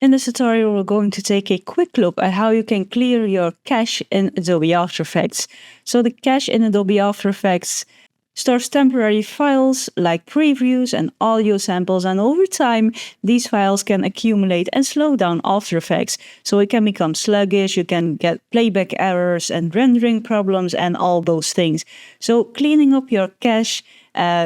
In this tutorial, we're going to take a quick look at how you can clear your cache in Adobe After Effects. So the cache in Adobe After Effects stores temporary files like previews and audio samples, and over time these files can accumulate and slow down After Effects. So it can become sluggish, you can get playback errors and rendering problems and all those things. So cleaning up your cache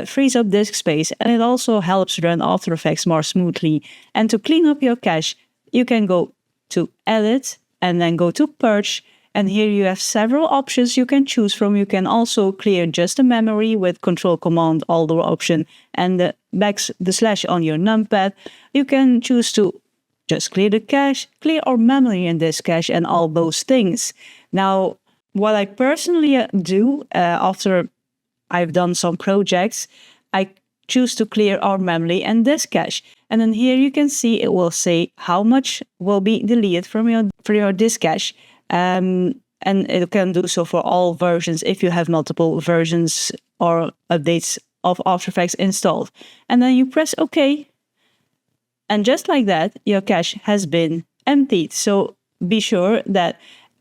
frees up disk space, and it also helps run After Effects more smoothly. And to clean up your cache, you can go to Edit and then go to Purge. And here you have several options you can choose from. You can also clear just the memory with Control-Command Alt option and the slash on your numpad. You can choose to just clear the cache, clear our memory in this cache, and all those things. Now, what I personally do after I've done some projects, I choose to clear our memory and disk cache. And then here you can see it will say how much will be deleted from your disk cache. And it can do so for all versions if you have multiple versions or updates of After Effects installed. And then you press OK. And just like that, your cache has been emptied. So be sure that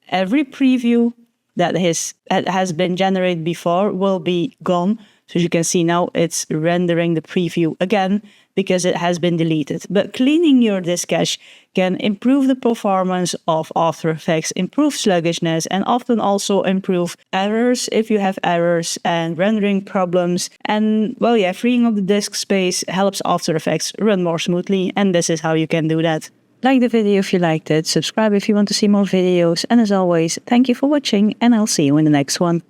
every preview that has been generated before will be gone. So as you can see now, it's rendering the preview again because it has been deleted. But cleaning your disk cache can improve the performance of After Effects, improve sluggishness, and often also improve errors if you have errors and rendering problems. And well, yeah, freeing up the disk space helps After Effects run more smoothly, and this is how you can do that. Like the video if you liked it, subscribe if you want to see more videos, and as always, thank you for watching, and I'll see you in the next one.